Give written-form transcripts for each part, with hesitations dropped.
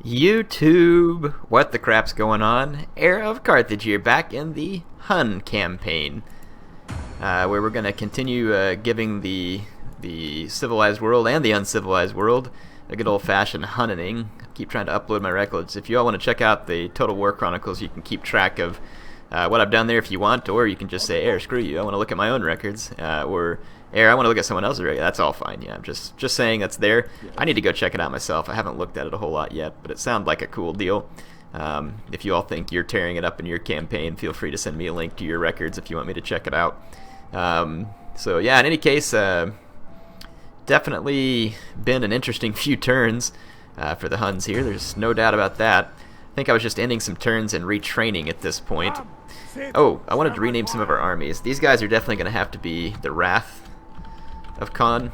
YouTube, what the crap's going on? HeirofCarthage here, back in the Hun campaign, where we're going to continue giving the civilized world and the uncivilized world a good old-fashioned hunting. Keep trying to upload my records. If you all want to check out the Total War Chronicles, you can keep track of what I've done there if you want, or you can just say, Air, screw you, I want to look at my own records, or Air, I want to look at someone else's record. That's all fine. Yeah, I'm just saying that's there. I need to go check it out myself. I haven't looked at it a whole lot yet, but it sounded like a cool deal. If you all think you're tearing it up in your campaign, feel free to send me a link to your records if you want me to check it out. So yeah, in any case, definitely been an interesting few turns for the Huns here. There's no doubt about that. I think I was just ending some turns and retraining at this point. Oh, I wanted to rename some of our armies. These guys are definitely going to have to be the Wrath of Khan.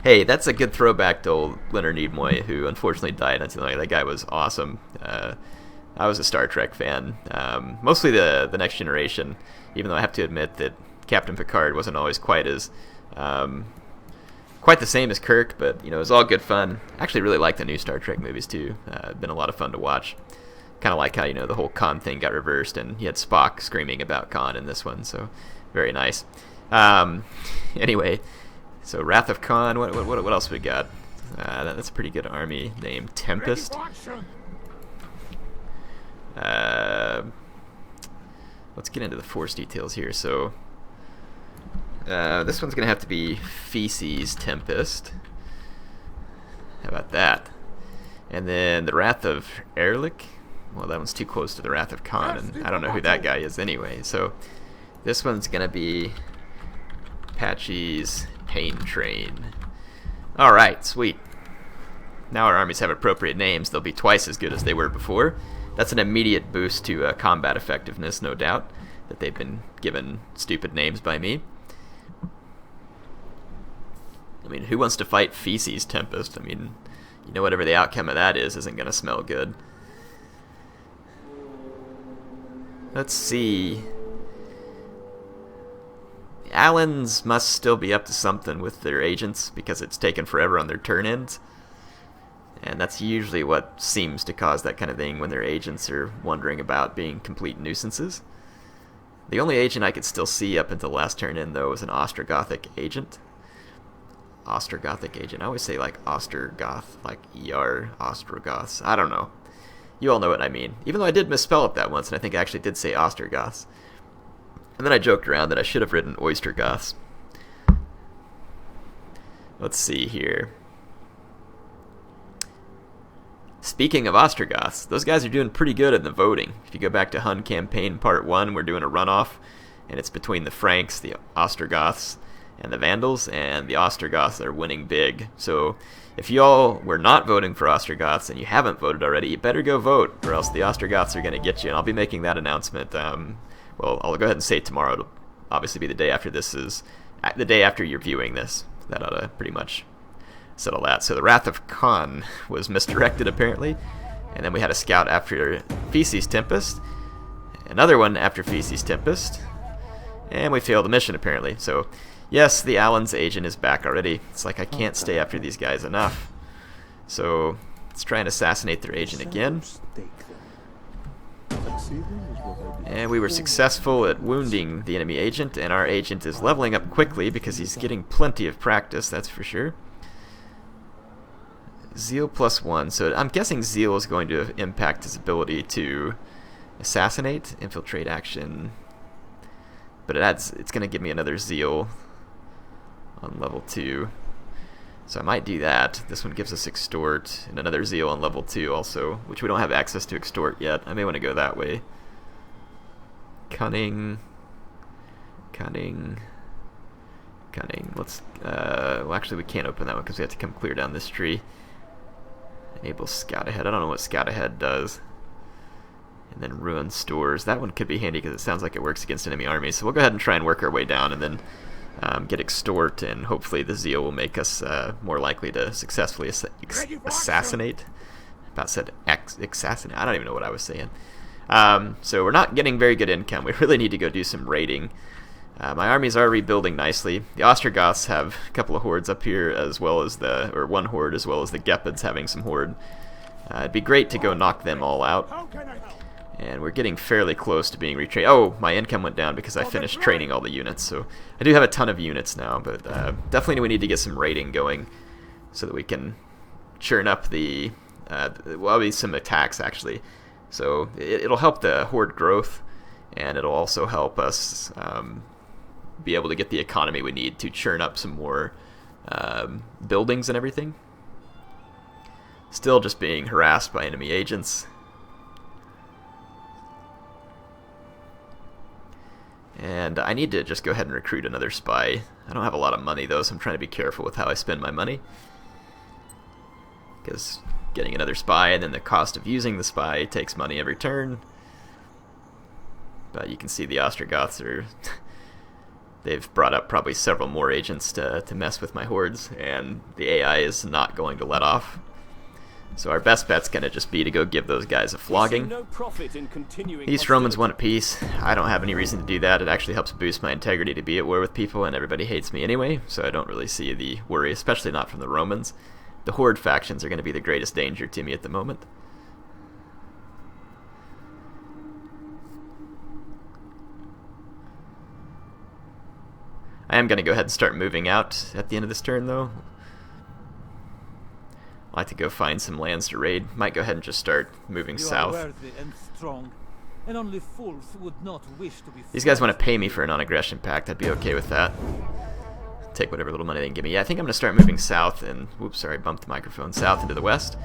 Hey, that's a good throwback to old Leonard Nimoy, who unfortunately died until that guy was awesome. I was a Star Trek fan, mostly the Next Generation, even though I have to admit that Captain Picard wasn't always quite the same as Kirk, but you know, it was all good fun. I actually really like the new Star Trek movies too. Been a lot of fun to watch. Kind of like how, you know, the whole Khan thing got reversed and you had Spock screaming about Khan in this one, so very nice. Anyway, so Wrath of Khan. What else we got? That's a pretty good army name. Tempest. Let's get into the force details here. So this one's gonna have to be Feces Tempest. How about that? And then the Wrath of Erlich. Well, that one's too close to the Wrath of Khan, and I don't know who that guy is anyway. So this one's gonna be Apache's Pain Train. Alright, sweet. Now our armies have appropriate names. They'll be twice as good as they were before. That's an immediate boost to combat effectiveness, no doubt, that they've been given stupid names by me. I mean, who wants to fight Feces Tempest? I mean, you know, whatever the outcome of that is isn't going to smell good. Let's see. The Allans must still be up to something with their agents because it's taken forever on their turn ends. And that's usually what seems to cause that kind of thing when their agents are wondering about being complete nuisances. The only agent I could still see up until last turn in, though, was an Ostrogothic agent. Ostrogothic agent. I always say like Ostergoth, like ER, Ostrogoths. I don't know. You all know what I mean. Even though I did misspell it that once, and I think I actually did say Ostergoths. And then I joked around that I should have written Oystergoths. Let's see here. Speaking of Ostrogoths, those guys are doing pretty good in the voting. If you go back to Hun Campaign Part 1, we're doing a runoff, and it's between the Franks, the Ostrogoths, and the Vandals, and the Ostrogoths are winning big. So if y'all were not voting for Ostrogoths and you haven't voted already, you better go vote, or else the Ostrogoths are going to get you. And I'll be making that announcement. Well, I'll go ahead and say it tomorrow. It'll obviously be the day after this is, the day after you're viewing this. That ought to pretty much settle that. So the Wrath of Khan was misdirected apparently, and then we had a scout after Feces Tempest, another one after Feces Tempest, and we failed the mission apparently. So yes, the Allen's agent is back already. It's like I can't stay after these guys enough. So let's try and assassinate their agent again. And we were successful at wounding the enemy agent, and our agent is leveling up quickly because he's getting plenty of practice, that's for sure. Zeal +1, so I'm guessing Zeal is going to impact his ability to assassinate, infiltrate action, but it's going to give me another Zeal on level 2. So I might do that. This one gives us Extort, and another Zeal on level 2 also, which we don't have access to Extort yet. I may want to go that way. Cunning. Let's, well actually we can't open that one because we have to come clear down this tree. Enable Scout Ahead. I don't know what Scout Ahead does. And then Ruin Stores. That one could be handy because it sounds like it works against enemy armies. So we'll go ahead and try and work our way down and then get Extort, and hopefully the Zeal will make us more likely to successfully assassinate. About said assassinate. I don't even know what I was saying. So we're not getting very good income. We really need to go do some raiding. My armies are rebuilding nicely. The Ostrogoths have a couple of hordes up here, as well as or one horde, as well as the Gepids having some horde. It'd be great to go knock them all out. And we're getting fairly close to being retrained. Oh, my income went down because I finished training all the units. So I do have a ton of units now, but definitely we need to get some raiding going so that we can churn up the, well, be some attacks actually. So it'll help the horde growth, and it'll also help us be able to get the economy we need to churn up some more buildings and everything. Still just being harassed by enemy agents. And I need to just go ahead and recruit another spy. I don't have a lot of money though, so I'm trying to be careful with how I spend my money. Because getting another spy and then the cost of using the spy takes money every turn. But you can see the Ostrogoths are... they've brought up probably several more agents to mess with my hordes, and the AI is not going to let off. So our best bet's going to just be to go give those guys a flogging. East Romans want a peace. I don't have any reason to do that. It actually helps boost my integrity to be at war with people, and everybody hates me anyway, so I don't really see the worry, especially not from the Romans. The horde factions are going to be the greatest danger to me at the moment. I am going to go ahead and start moving out at the end of this turn, though. I'd like to go find some lands to raid. Might go ahead and just start moving south. And strong, and only fools would not wish to be. These guys want to pay me for a non-aggression pact. I'd be okay with that. Take whatever little money they can give me. Yeah, I think I'm going to start moving south and... Whoops, sorry, bumped the microphone. South into the west.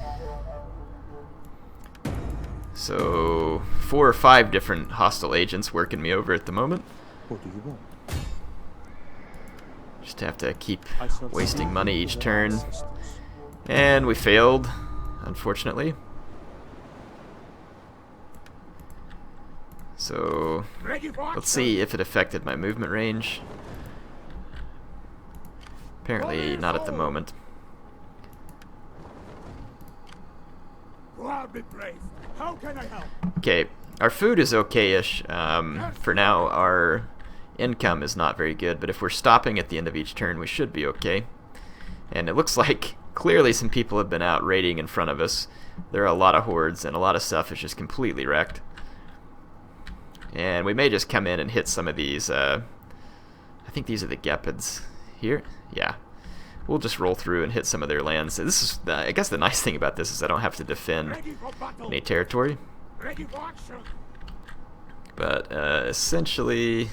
So, 4 or 5 different hostile agents working me over at the moment. What do you want? Just have to keep wasting money each turn. And we failed, unfortunately. So, let's see if it affected my movement range. Apparently not at the moment. Okay, our food is okay-ish. For now, our income is not very good, but if we're stopping at the end of each turn, we should be okay. And it looks like clearly some people have been out raiding in front of us. There are a lot of hordes, and a lot of stuff is just completely wrecked. And we may just come in and hit some of these. I think these are the Gepids here. Yeah. We'll just roll through and hit some of their lands. This is, I guess the nice thing about this is I don't have to defend any territory. But essentially,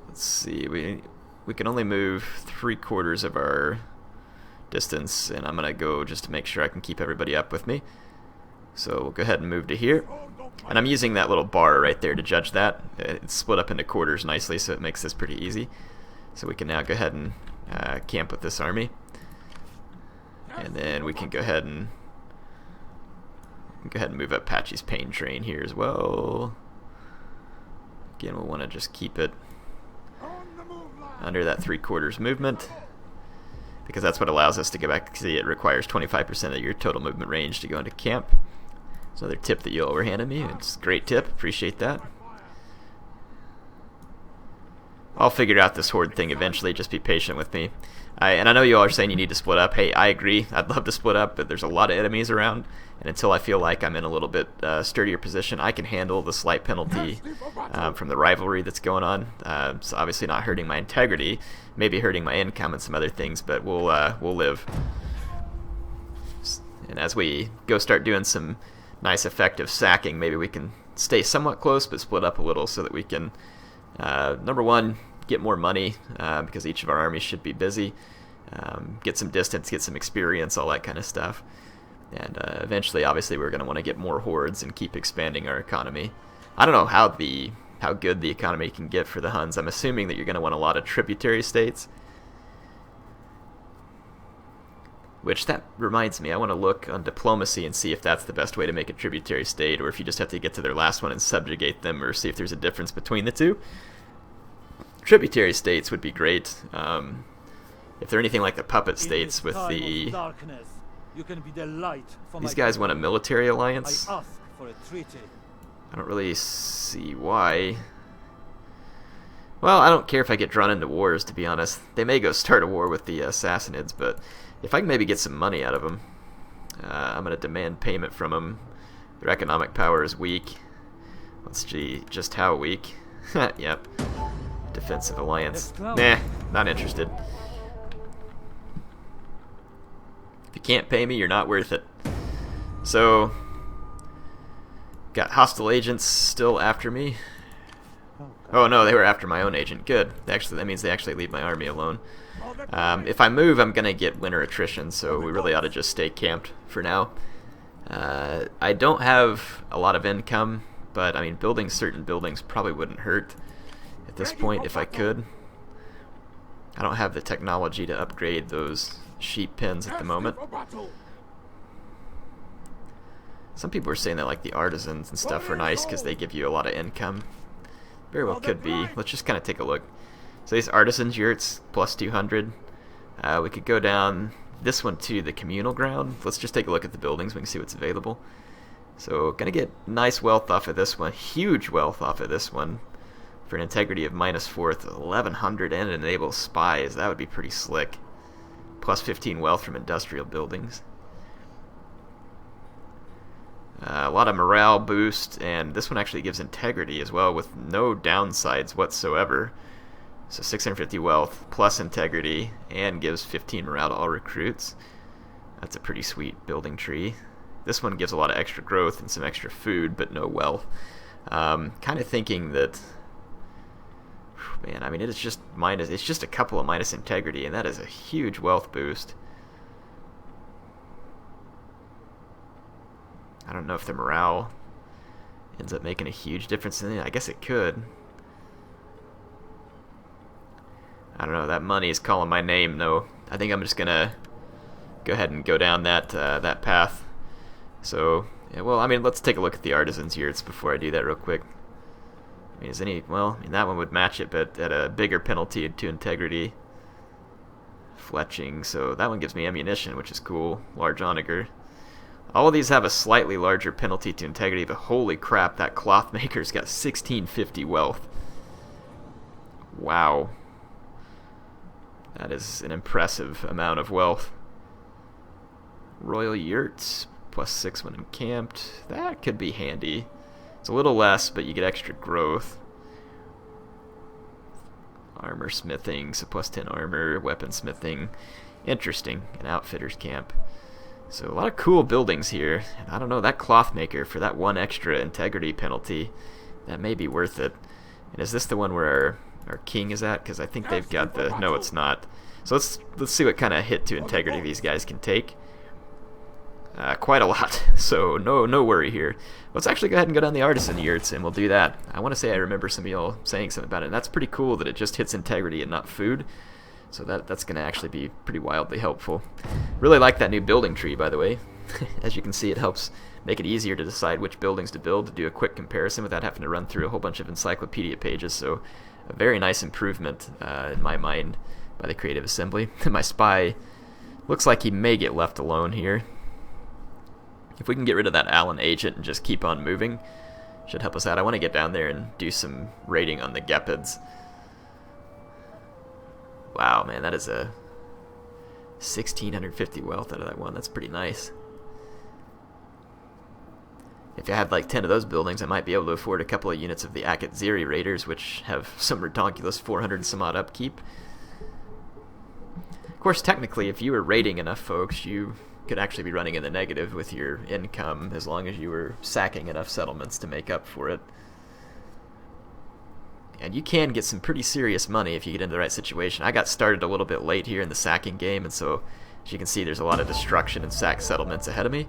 let's see, we can only move 3/4 of our distance, and I'm gonna go just to make sure I can keep everybody up with me. So we'll go ahead and move to here, and I'm using that little bar right there to judge that. It's split up into quarters nicely, so it makes this pretty easy. So we can now go ahead and camp with this army, and then we can go ahead and move up Patchy's Pain Train here as well. Again, we'll want to just keep it under that 3/4 movement, because that's what allows us to go back. See, it requires 25% of your total movement range to go into camp. It's another tip that you all were handing me. It's a great tip. Appreciate that. I'll figure out this horde thing eventually. Just be patient with me. And I know you all are saying you need to split up. Hey, I agree. I'd love to split up, but there's a lot of enemies around, and until I feel like I'm in a little bit sturdier position, I can handle the slight penalty from the rivalry that's going on. It's obviously not hurting my integrity, maybe hurting my income and some other things, but we'll live. And as we go start doing some nice effective sacking, maybe we can stay somewhat close but split up a little so that we can, number one, get more money, because each of our armies should be busy, get some distance, get some experience, all that kind of stuff. And eventually, obviously, we're going to want to get more hordes and keep expanding our economy. I don't know how good the economy can get for the Huns. I'm assuming that you're going to want a lot of tributary states. Which, that reminds me, I want to look on diplomacy and see if that's the best way to make a tributary state, or if you just have to get to their last one and subjugate them, or see if there's a difference between the two. Tributary states would be great. If they're anything like the puppet states with the... You can be the light for these guys want a military alliance. I ask for a treaty. I don't really see why. Well, I don't care if I get drawn into wars, to be honest. They may go start a war with the Sassanids, but if I can maybe get some money out of them, I'm going to demand payment from them. Their economic power is weak. Let's see just how weak. Yep. Defensive alliance. Nah, not interested. If you can't pay me, you're not worth it. So, got hostile agents still after me. Oh no, they were after my own agent. Good. Actually, that means they actually leave my army alone. If I move, I'm going to get winter attrition, so we really ought to just stay camped for now. I don't have a lot of income, but I mean, building certain buildings probably wouldn't hurt at this point if I could. I don't have the technology to upgrade those sheep pens at the moment. Some people are saying that like the artisans and stuff are nice because they give you a lot of income. Very well could be. Let's just kind of take a look. So these artisans yurts plus 200. We could go down this one to the communal ground. Let's just take a look at the buildings. We can see what's available. So gonna get nice wealth off of this one. Huge wealth off of this one. For an integrity of -4th, 1100 and enable spies. That would be pretty slick. Plus 15 wealth from industrial buildings. A lot of morale boost, and this one actually gives integrity as well with no downsides whatsoever. So 650 wealth plus integrity and gives 15 morale to all recruits. That's a pretty sweet building tree. This one gives a lot of extra growth and some extra food, but no wealth. Kind of thinking that, man, I mean, it's just a couple of minus integrity, and that is a huge wealth boost. I don't know if the morale ends up making a huge difference in it. I guess it could. I don't know. That money is calling my name. No, I think I'm just gonna go ahead and go down that that path. So, yeah, well, I mean, let's take a look at the artisans yurts before I do that real quick. I mean, is any? Well, I mean, that one would match it, but at a bigger penalty to integrity. Fletching. So that one gives me ammunition, which is cool. Large onager. All of these have a slightly larger penalty to integrity, but holy crap, that cloth maker's got 1650 wealth. Wow. That is an impressive amount of wealth. Royal yurts, +6 when encamped. That could be handy. It's a little less, but you get extra growth. Armor smithing, so +10 armor, weapon smithing. Interesting, an outfitter's camp. So a lot of cool buildings here. And I don't know, that cloth maker for that one extra integrity penalty, that may be worth it. And is this the one where our king is at? Because I think they've got the... No, it's not. So let's see what kind of hit to integrity these guys can take. Quite a lot. So no worry here. Let's actually go ahead and go down the artisan yurts, and we'll do that. I want to say I remember some of y'all saying something about it. And that's pretty cool that it just hits integrity and not food. So that's going to actually be pretty wildly helpful. Really like that new building tree, by the way. As you can see, it helps make it easier to decide which buildings to build, to do a quick comparison without having to run through a whole bunch of encyclopedia pages. So a very nice improvement, in my mind, by the Creative Assembly. My spy looks like he may get left alone here. If we can get rid of that Allen agent and just keep on moving, should help us out. I want to get down there and do some raiding on the Gepids. Wow, man, that is a 1650 wealth out of that one. That's pretty nice. If I had like 10 of those buildings, I might be able to afford a couple of units of the Akatziri Raiders, which have some ridiculous 400 some odd upkeep. Of course, technically, if you were raiding enough folks, you could actually be running in the negative with your income, as long as you were sacking enough settlements to make up for it. And you can get some pretty serious money if you get into the right situation. I got started a little bit late here in the sacking game, and so as you can see, there's a lot of destruction and sacked settlements ahead of me.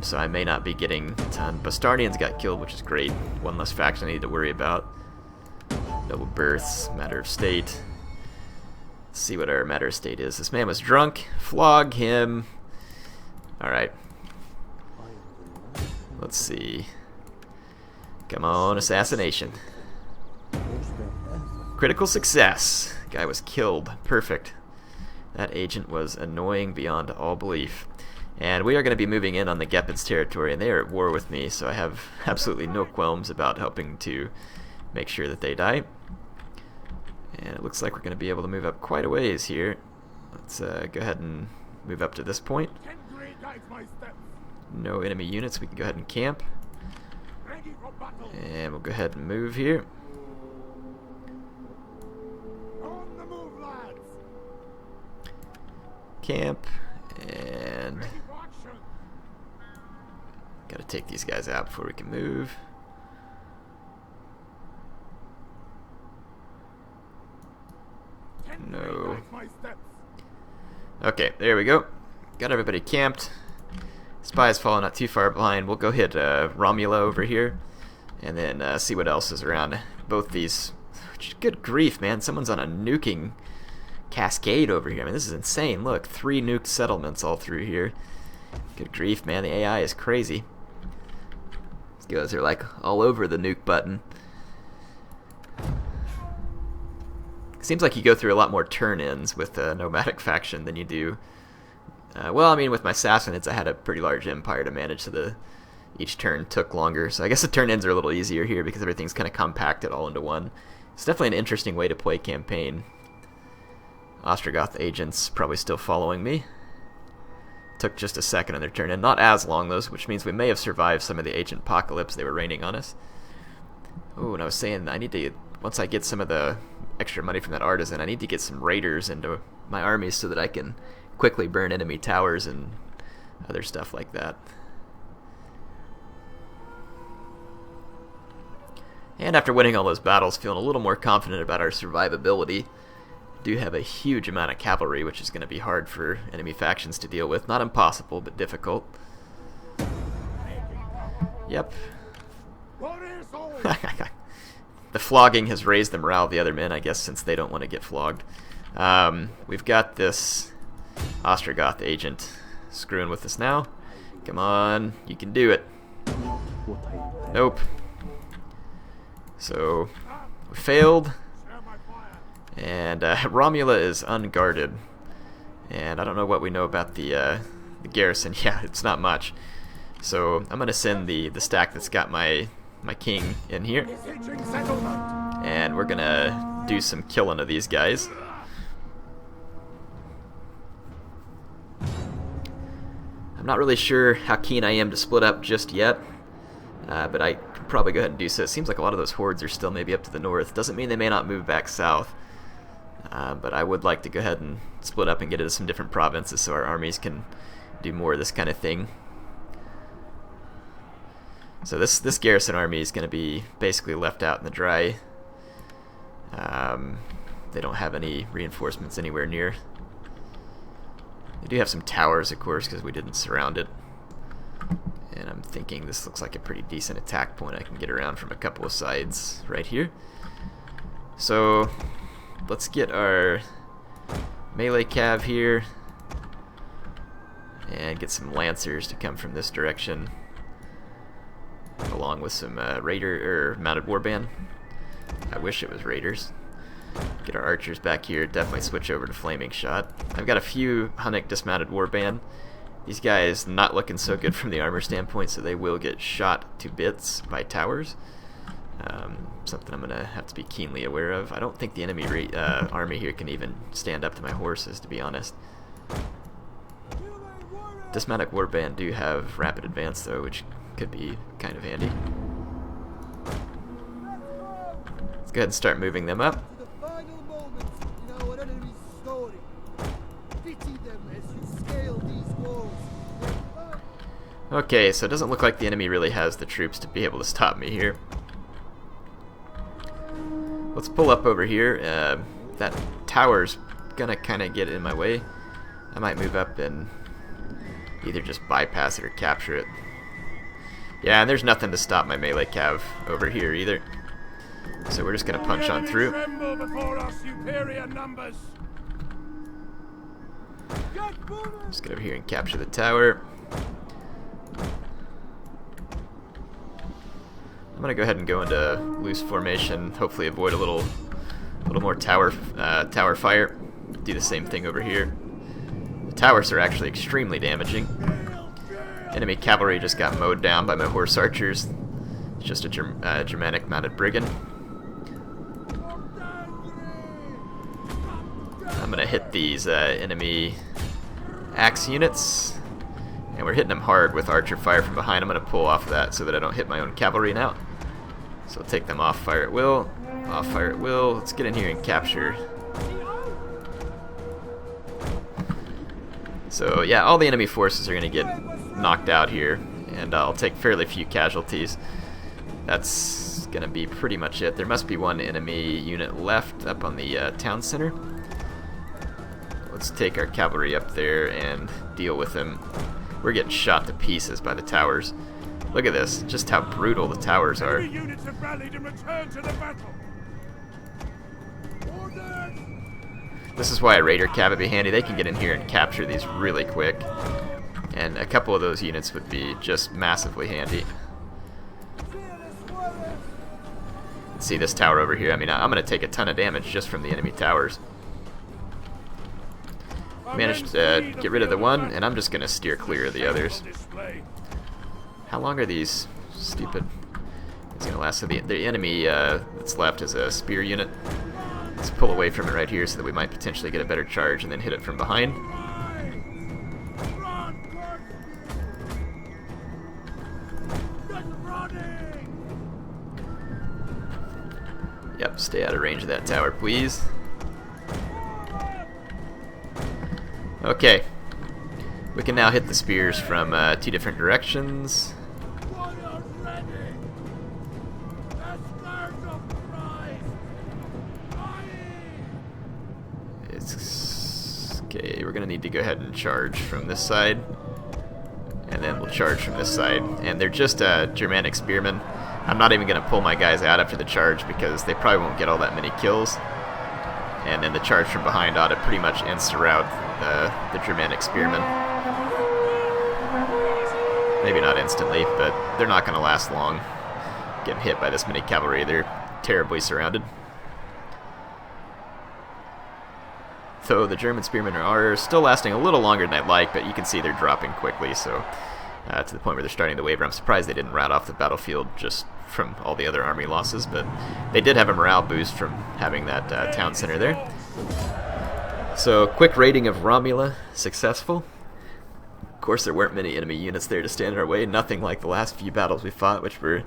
So I may not be getting a ton. Bastardians got killed, which is great. One less faction I need to worry about. Noble births, matter of state. Let's see what our matter of state is. This man was drunk. Flog him. Alright. Let's see. Come on, assassination. Critical success. Guy was killed. Perfect. That agent was annoying beyond all belief. And we are going to be moving in on the Gepids territory, and they are at war with me, so I have absolutely no qualms about helping to make sure that they die. And it looks like we're going to be able to move up quite a ways here. Let's go ahead and move up to this point. No enemy units, we can go ahead and camp. And we'll go ahead and move here. Camp, and gotta take these guys out before we can move. No. Okay, there we go. Got everybody camped. Spies falling not too far behind. We'll go hit Romula over here, and then see what else is around. Both these. Good grief, man! Someone's on a nuking cascade over here. I mean, this is insane. Look, 3 nuked settlements all through here. Good grief, man. The AI is crazy. These guys are like all over the nuke button. Seems like you go through a lot more turn-ins with a nomadic faction than you do. Well, I mean, with my Sassanids, I had a pretty large empire to manage, so each turn took longer. So I guess the turn-ins are a little easier here because everything's kind of compacted all into one. It's definitely an interesting way to play campaign. Ostrogoth agents probably still following me. Took just a second on their turn in. Not as long, though, which means we may have survived some of the agent apocalypse they were raining on us. Oh, and I was saying I need to, once I get some of the extra money from that artisan, I need to get some raiders into my armies so that I can quickly burn enemy towers and other stuff like that. And after winning all those battles, feeling a little more confident about our survivability. Do have a huge amount of cavalry, which is going to be hard for enemy factions to deal with. Not impossible, but difficult. Yep. The flogging has raised the morale of the other men, I guess, since they don't want to get flogged. We've got this Ostrogoth agent screwing with us now. Come on, you can do it. Nope. So, we failed. And Romula is unguarded, and I don't know what we know about the garrison. Yeah, it's not much. So I'm gonna send the stack that's got my king in here, and we're gonna do some killing of these guys. I'm not really sure how keen I am to split up just yet, but I could probably go ahead and do so. It seems like a lot of those hordes are still maybe up to the north. Doesn't mean they may not move back south. But I would like to go ahead and split up and get into some different provinces so our armies can do more of this kind of thing. So this garrison army is going to be basically left out in the dry. They don't have any reinforcements anywhere near. They do have some towers, of course, because we didn't surround it. And I'm thinking this looks like a pretty decent attack point. I can get around from a couple of sides right here. So let's get our melee cav here and get some lancers to come from this direction, along with some raider or mounted warband. I wish it was raiders. Get our archers back here. Definitely switch over to flaming shot. I've got a few Hunnic dismounted warband. These guys not looking so good from the armor standpoint, so they will get shot to bits by towers. Something I'm going to have to be keenly aware of. I don't think the enemy army here can even stand up to my horses, to be honest. Dismounted warband do have rapid advance, though, which could be kind of handy. Let's go ahead and start moving them up. Okay, so it doesn't look like the enemy really has the troops to be able to stop me here. Let's pull up over here. That tower's gonna kind of get in my way. I might move up and either just bypass it or capture it. Yeah, and there's nothing to stop my melee cav over here either. So we're just gonna punch on through. Just get over here and capture the tower. I'm gonna go ahead and go into loose formation. Hopefully, avoid a little more tower fire. Do the same thing over here. The towers are actually extremely damaging. Enemy cavalry just got mowed down by my horse archers. It's just a Germanic mounted brigand. gonna hit these enemy axe units, and we're hitting them hard with archer fire from behind. I'm gonna pull off of that so that I don't hit my own cavalry now. So take them off fire at will. Off fire at will. Let's get in here and capture. So yeah, all the enemy forces are gonna get knocked out here, and I'll take fairly few casualties. That's gonna be pretty much it. There must be one enemy unit left up on the town center. Let's take our cavalry up there and deal with them. We're getting shot to pieces by the towers. Look at this, just how brutal the towers are. Units have rallied and returned to the battle. This is why a raider cab would be handy. They can get in here and capture these really quick. And a couple of those units would be just massively handy. See this tower over here? I mean, I'm going to take a ton of damage just from the enemy towers. Managed to get rid of the one, and I'm just going to steer clear of the others. How long are these? Stupid. It's going to last. So the enemy that's left is a spear unit. Let's pull away from it right here so that we might potentially get a better charge and then hit it from behind. Yep, stay out of range of that tower, please. Okay. We can now hit the spears from 2 different directions. Okay, we're gonna need to go ahead and charge from this side, and then we'll charge from this side. And they're just Germanic spearmen. I'm not even gonna pull my guys out after the charge because they probably won't get all that many kills. And then the charge from behind ought to pretty much insta-route the Germanic spearmen. Maybe not instantly, but they're not gonna last long getting hit by this many cavalry. They're terribly surrounded. So the German spearmen are still lasting a little longer than I'd like, but you can see they're dropping quickly, so to the point where they're starting to waver. I'm surprised they didn't rat off the battlefield just from all the other army losses, but they did have a morale boost from having that town center there. So quick raiding of Romula, successful. Of course there weren't many enemy units there to stand in our way, nothing like the last few battles we fought, which were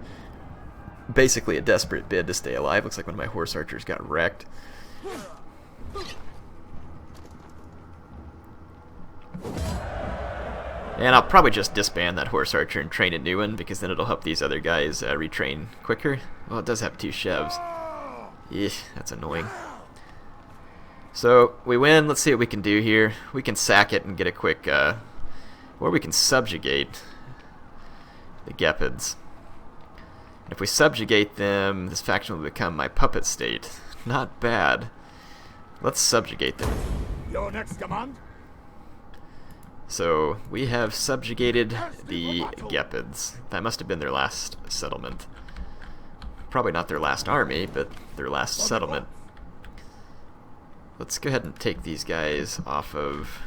basically a desperate bid to stay alive. Looks like one of my horse archers got wrecked. And I'll probably just disband that horse archer and train a new one, because then it'll help these other guys retrain quicker. Well, it does have 2 chevs. Eesh, that's annoying. So, we win. Let's see what we can do here. We can sack it and get a quick... or we can subjugate the Gepids. If we subjugate them, this faction will become my puppet state. Not bad. Let's subjugate them. Your next command? So, we have subjugated the Gepids. That must have been their last settlement. Probably not their last army, but their last settlement. Let's go ahead and take these guys off of...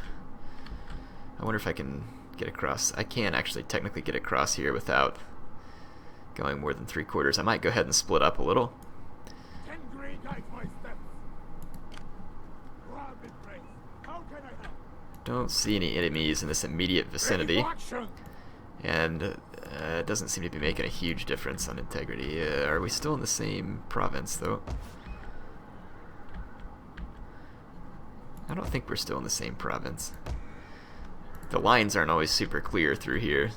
I wonder if I can get across. I can actually technically get across here without going more than 3/4. I might go ahead and split up a little. Don't see any enemies in this immediate vicinity, and it doesn't seem to be making a huge difference on integrity. Are we still in the same province, though? I don't think we're still in the same province. The lines aren't always super clear through here.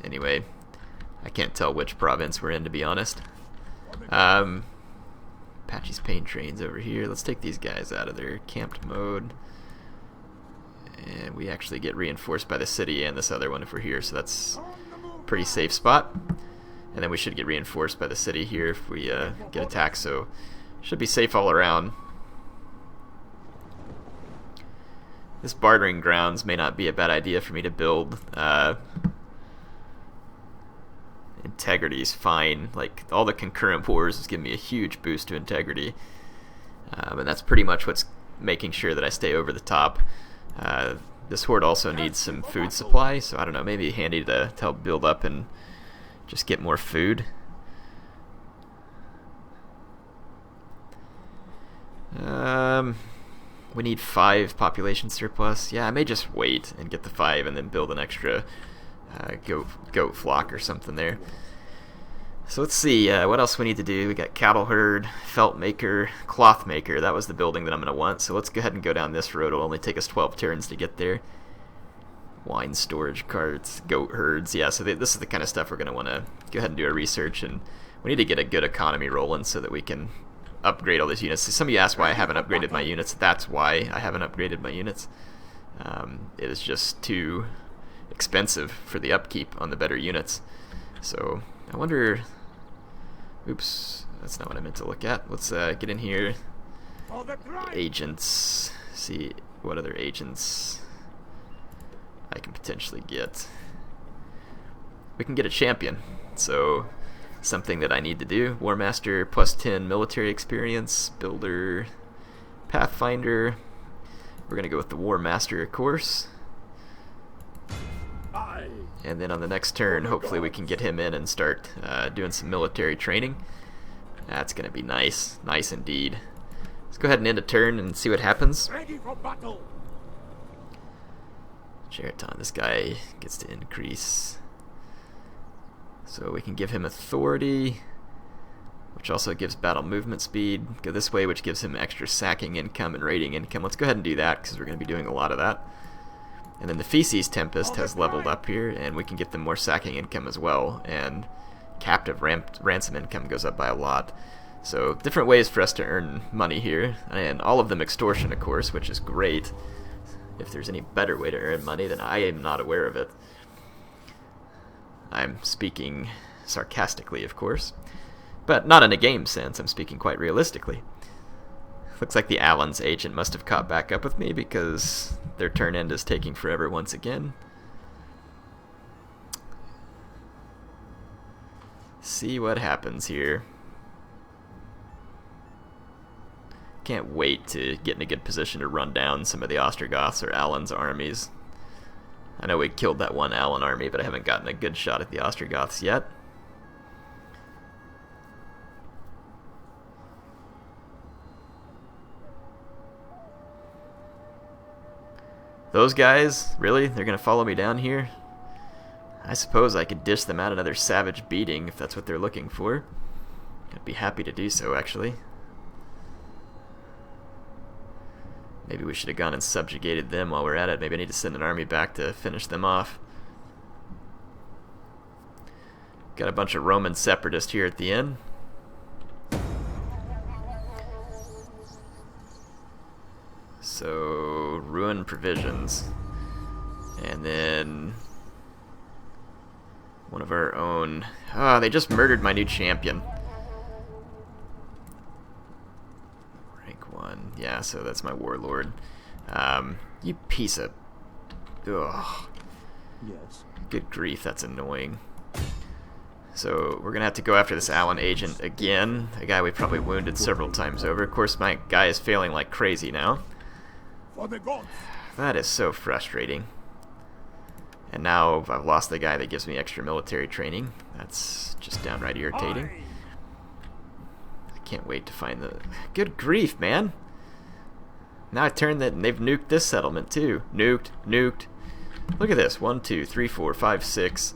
Anyway, I can't tell which province we're in, to be honest. Apache's pain trains over here. Let's take these guys out of their camped mode. And we actually get reinforced by the city and this other one if we're here, so that's a pretty safe spot. And then we should get reinforced by the city here if we get attacked, so should be safe all around. This bartering grounds may not be a bad idea for me to build. Integrity's fine. Like, all the concurrent wars is giving me a huge boost to integrity. And that's pretty much what's making sure that I stay over the top. This horde also needs some food supply, so I don't know, maybe handy to help build up and just get more food. We need 5 population surplus. Yeah, I may just wait and get the 5 and then build an extra goat flock or something there. So let's see, what else we need to do. We got cattle herd, felt maker, cloth maker. That was the building that I'm going to want. So let's go ahead and go down this road. It'll only take us 12 turns to get there. Wine storage carts, goat herds. Yeah, so this is the kind of stuff we're going to want to go ahead and do our research. And we need to get a good economy rolling so that we can upgrade all these units. So some of you asked why I haven't upgraded my units. That's why I haven't upgraded my units. It is just too expensive for the upkeep on the better units. So I wonder... Oops, that's not what I meant to look at. Let's get in here. Agents. See what other agents I can potentially get. We can get a champion. So something that I need to do. War Master plus 10 military experience. Builder. Pathfinder. We're going to go with the War Master, of course. And then on the next turn, hopefully we can get him in and start doing some military training. That's going to be nice. Nice indeed. Let's go ahead and end a turn and see what happens. Ready for battle. Cheriton, this guy gets to increase. So we can give him authority, which also gives battle movement speed. Go this way, which gives him extra sacking income and raiding income. Let's go ahead and do that, because we're going to be doing a lot of that. And then the Feces Tempest has leveled up here, and we can get them more sacking income as well, and captive ransom income goes up by a lot. So different ways for us to earn money here, and all of them extortion, of course, which is great. If there's any better way to earn money, then I am not aware of it. I'm speaking sarcastically, of course, but not in a game sense. I'm speaking quite realistically. Looks like the Allen's agent must have caught back up with me because their turn end is taking forever once again. See what happens here. Can't wait to get in a good position to run down some of the Ostrogoths or Allen's armies. I know we killed that one Allen army, but I haven't gotten a good shot at the Ostrogoths yet. Those guys, really? They're going to follow me down here? I suppose I could dish them out another savage beating if that's what they're looking for. I'd be happy to do so, actually. Maybe we should have gone and subjugated them while we're at it. Maybe I need to send an army back to finish them off. Got a bunch of Roman separatists here at the end. So, ruin provisions. And then one of our own. Ah, they just murdered my new champion. Rank 1. Yeah, so that's my warlord. You piece of... Ugh. Yes. Good grief, that's annoying. So we're going to have to go after this Allen agent again. A guy we probably wounded several times over. Of course, my guy is failing like crazy now. For the gods. That is so frustrating. And now I've lost the guy that gives me extra military training. That's just downright irritating. I can't wait to find the... Good grief, man! Now I turn that and they've nuked this settlement too. Nuked, nuked. Look at this. 1, 2, 3, 4, 5, 6,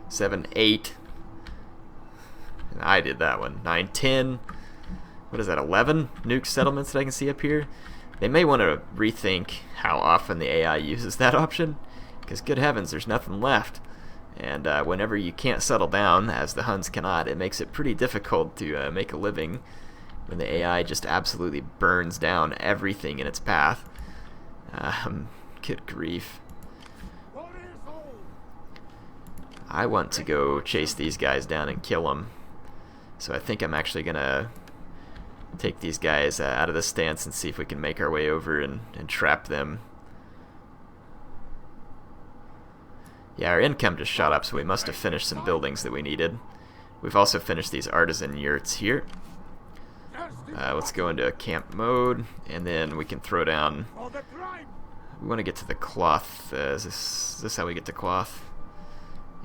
7, 8. And I did that one. 9, 10. What is that, 11 nuke settlements that I can see up here? They may want to rethink how often the AI uses that option, because good heavens, there's nothing left. And whenever you can't settle down, as the Huns cannot, it makes it pretty difficult to make a living when the AI just absolutely burns down everything in its path. Good grief. I want to go chase these guys down and kill them. So I think I'm actually going to take these guys out of the stance and see if we can make our way over and trap them. Yeah, our income just shot up, so we must have finished some buildings that we needed. We've also finished these artisan yurts here. Let's go into camp mode, and then we can throw down... We want to get to the cloth. Is this how we get to cloth?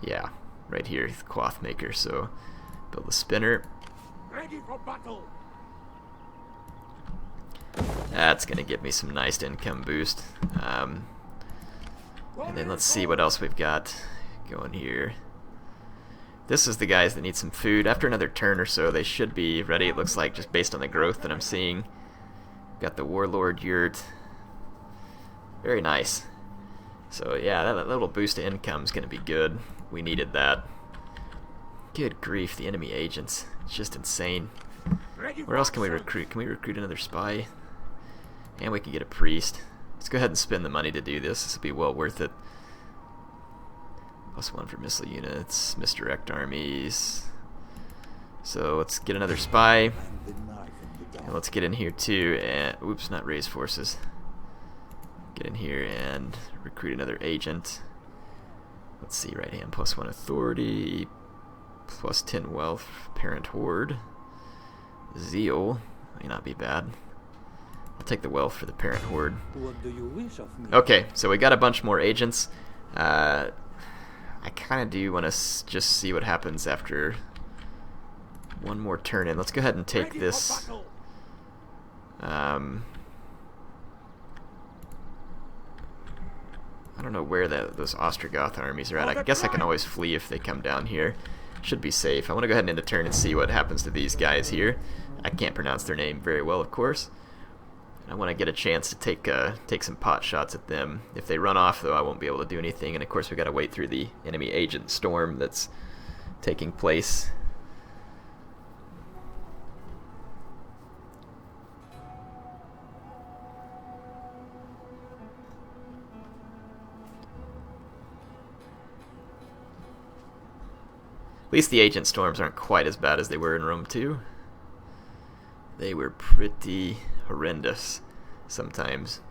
Yeah, right here, the cloth maker. So build a spinner. Ready for battle. That's going to give me some nice income boost. And then let's see what else we've got going here. This is the guys that need some food. After another turn or so, they should be ready, it looks like, just based on the growth that I'm seeing. Got the Warlord Yurt. Very nice. So yeah, that little boost to income is going to be good. We needed that. Good grief, the enemy agents. It's just insane. Where else can we recruit? Can we recruit another spy? And we can get a priest. Let's go ahead and spend the money to do this. This will be well worth it. +1 for missile units, misdirect armies. So let's get another spy. And let's get in here too and oops, not raise forces. Get in here and recruit another agent. Let's see, right hand +1 authority, +10 wealth, parent horde. Zeal may not be bad. I'll take the wealth for the parent horde. What do you wish of me? Okay, so we got a bunch more agents. I kind of do want to just see what happens after one more turn in. Let's go ahead and take this. I don't know where those Ostrogoth armies are at. I guess I can always flee if they come down here. Should be safe. I want to go ahead and end a turn and see what happens to these guys here. I can't pronounce their name very well, of course. I want to get a chance to take some pot shots at them. If they run off, though, I won't be able to do anything. And of course, we got to wait through the enemy agent storm that's taking place. At least the agent storms aren't quite as bad as they were in Rome 2. They were pretty horrendous sometimes.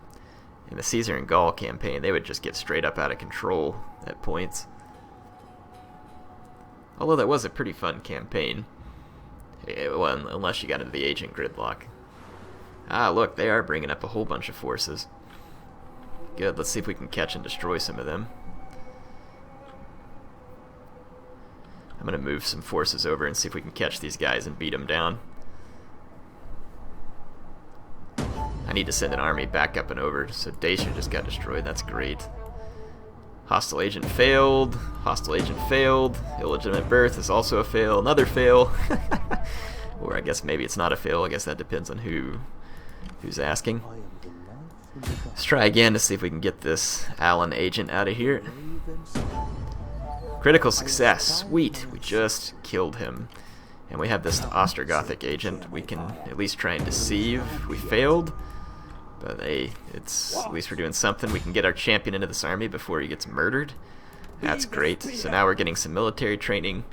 In the Caesar and Gaul campaign, they would just get straight up out of control at points. Although that was a pretty fun campaign. Well, unless you got into the agent gridlock. Ah, look, they are bringing up a whole bunch of forces. Good, let's see if we can catch and destroy some of them. I'm going to move some forces over and see if we can catch these guys and beat them down. I need to send an army back up and over, so Dacia just got destroyed. That's great. Hostile agent failed. Hostile agent failed. Illegitimate birth is also a fail. Another fail. Or I guess maybe it's not a fail. I guess that depends on who's asking. Let's try again to see if we can get this Allen agent out of here. Critical success. Sweet. We just killed him. And we have this Ostrogothic agent. We can at least try and deceive. We failed. But hey, at least we're doing something. We can get our champion into this army before he gets murdered. That's great. So now we're getting some military training.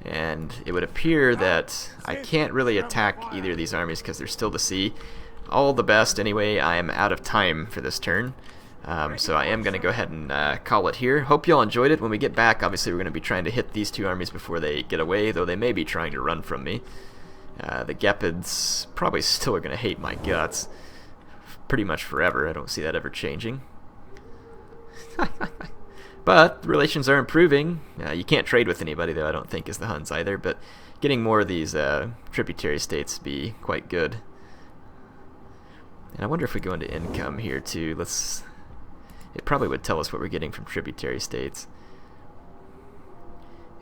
And it would appear that I can't really attack either of these armies because they're still to sea. All the best anyway. I am out of time for this turn. So I am going to go ahead and call it here. Hope you all enjoyed it. When we get back, obviously we're going to be trying to hit these two armies before they get away, though they may be trying to run from me. The Gepids probably still are going to hate my guts pretty much forever. I don't see that ever changing. But relations are improving. You can't trade with anybody, though, I don't think, as the Huns either. But getting more of these tributary states would be quite good. And I wonder if we go into income here, too. It probably would tell us what we're getting from tributary states.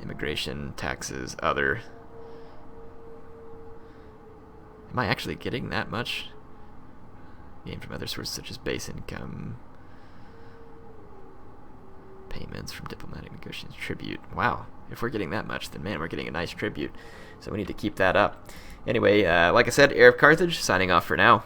Immigration, taxes, other. Am I actually getting that much? Gain from other sources such as base income. Payments from diplomatic negotiations, tribute. Wow, if we're getting that much, then man, we're getting a nice tribute. So we need to keep that up. Anyway, like I said, HeirofCarthage, signing off for now.